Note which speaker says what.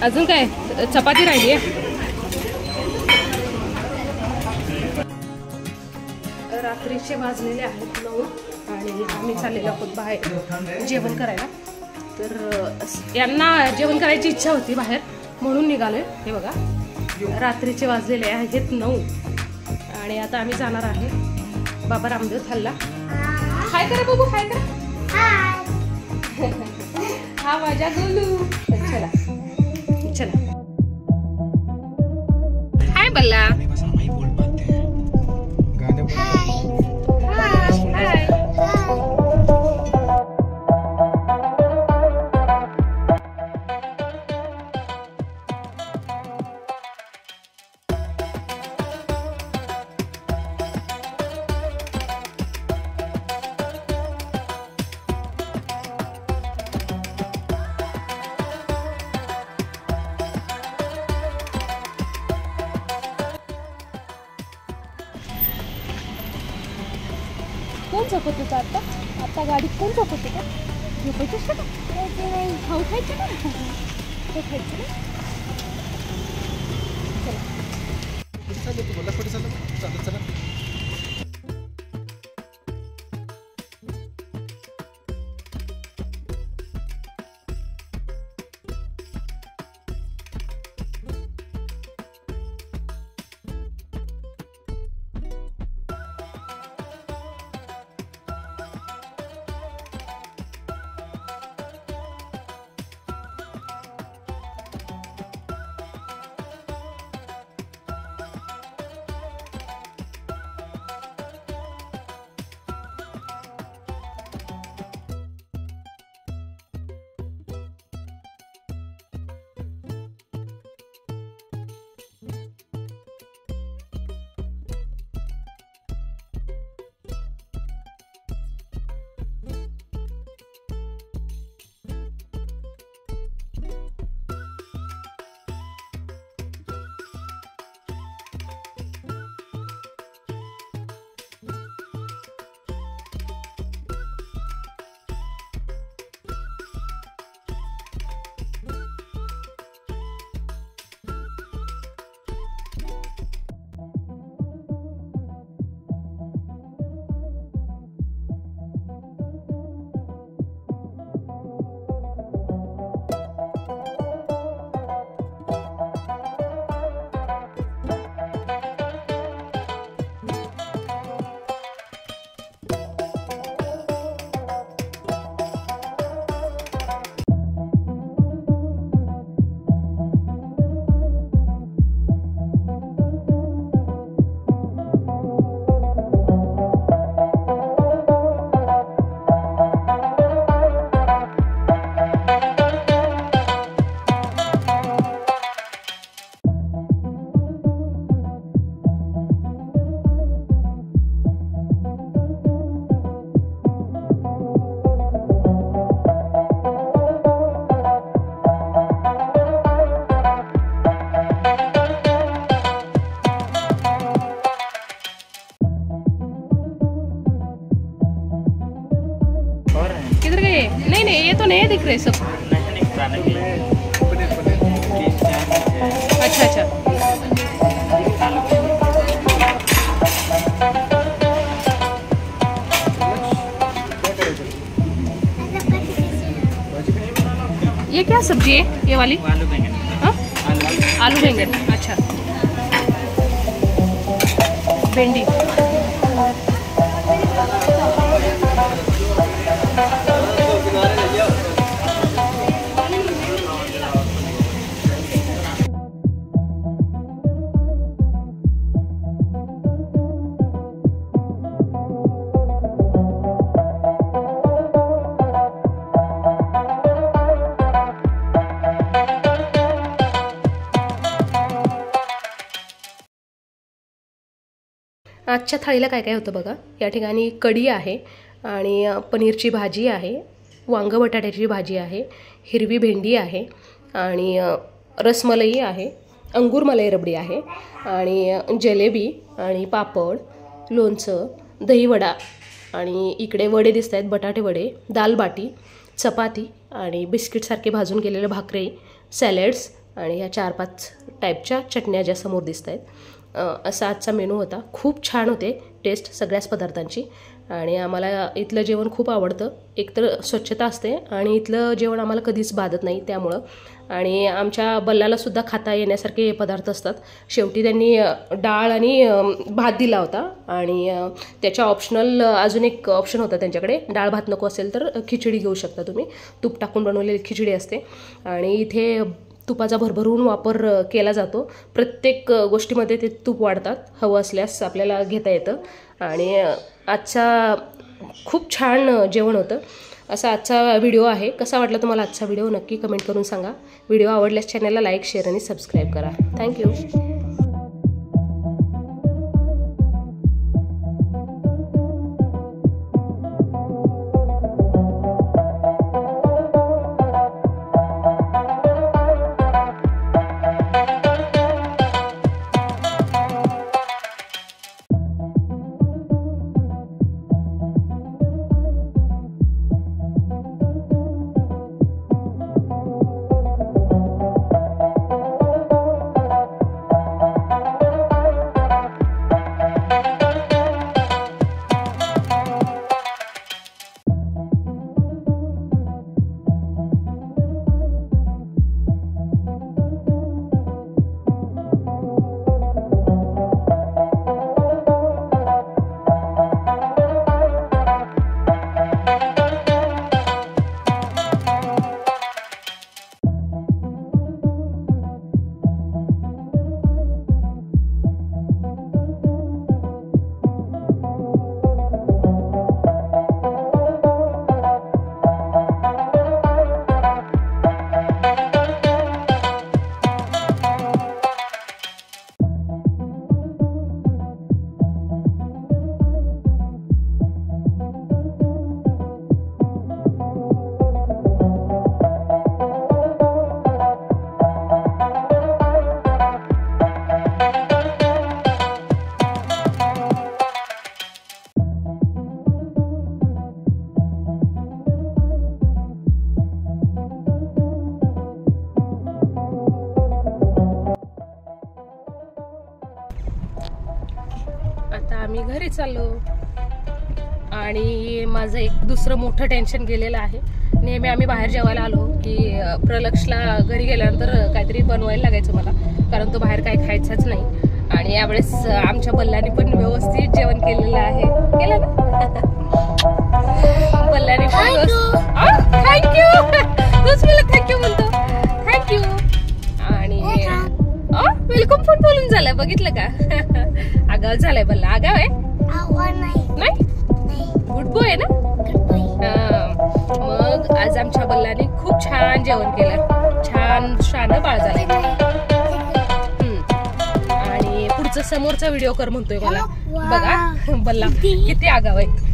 Speaker 1: अजून काय चपाती राहिली आहे. रात्रीचे वाजलेले आहेत 9 आणि आम्ही चाललेलो आहोत बाहेर जेवण करायला. तर यांना जेवण करायची इच्छा होती बाहेर म्हणून निघालोय. हे बघा रात्रीचे वाजलेले आहेत 9 आणि आता आम्ही जाणार आहे बाबा रामदेव थालला. हाय करा बाबू, हाय करा. हा माझ्या गोलू. चला चला. हाय बल्ला. कोण झोपत होतं आता? आता गाडीत कोण झोपत होतं? झोपायचंच का? खाऊ खायचं ना? ते खायचं ना? चला. नहीं ये तो नहीं दिख रहे सब. अच्छा अच्छा. ये क्या सब्जी है ये वाली? आलू बैंगन. हाँ आलू बैंगन. अच्छा भेंडी. आजच्या थाळीला काय काय होतं बघा. या ठिकाणी कढी आहे आणि पनीरची भाजी आहे, वांग बटाट्याची भाजी आहे, हिरवी भेंडी आहे आणि रसमलाई आहे, अंगूर मलाई रबडी आहे आणि जलेबी आणि पापड, लोणचं, दहीवडा आणि इकडे वडे दिसत आहेत, बटाटे वडे, दाल बाटी, चपाती आणि बिस्किटसारखे भाजून केलेले भाकरी, सॅलड्स, आणि ह्या 4-5 टाईपच्या चटण्या ज्या समोर दिसत आहेत. असा आजचा मेनू होता. खूप छान होते टेस्ट सगळ्याच पदार्थांची आणि आम्हाला इथलं जेवण खूप आवडतं. एकतर स्वच्छता असते आणि इथलं जेवण आम्हाला कधीच बाधत नाही त्यामुळं. आणि आमच्या बल्लालासुद्धा खाता येण्यासारखे पदार्थ असतात. शेवटी त्यांनी डाळ आणि भात दिला होता आणि त्याच्या ऑप्शनल अजून एक ऑप्शन होता त्यांच्याकडे. डाळ भात नको असेल तर खिचडी घेऊ शकता तुम्ही. तूप टाकून बनवलेली खिचडी असते आणि इथे तुपाचा भरभरून वापर केला जातो. प्रत्येक गोष्टीमध्ये ते तूप वाढतात. हवं असल्यास आपल्याला घेता येतं. आणि आजचा खूप छान जेवण होतं. असा आजचा व्हिडिओ आहे. कसा वाटला तुम्हाला आजचा व्हिडिओ नक्की कमेंट करून सांगा. व्हिडिओ आवडल्यास चॅनलला लाईक, शेअर आणि सबस्क्राईब करा. थँक्यू. आता आम्ही घरी चाललो आणि माझं एक दुसरं मोठं टेन्शन गेलेलं आहे. नेहमी आम्ही बाहेर जेवायला आलो की प्रलक्षला घरी गेल्यानंतर काहीतरी बनवायला लागायचं मला, कारण तो बाहेर काही खायचाच नाही. आणि यावेळेस आमच्या बल्लाने पण व्यवस्थित जेवण केलेलं आहे. केलं ना बल्लाने पण. थँक्यू. तूच मला थँक्यू म्हणतो. थँक्यू. आणि वेलकम पण बोलून झालं, बघितलं का? आगाव झालाय बल्ला. आगाव आहे नाही? गुड बॉय आहे ना? मग आज आमच्या बल्लाने खूप छान जेवण केलं. छान शान बाळ झालंय. आणि पुढचा समोरचा व्हिडिओ कर म्हणतोय मला. बघा बल्ला किती आगाव आहे.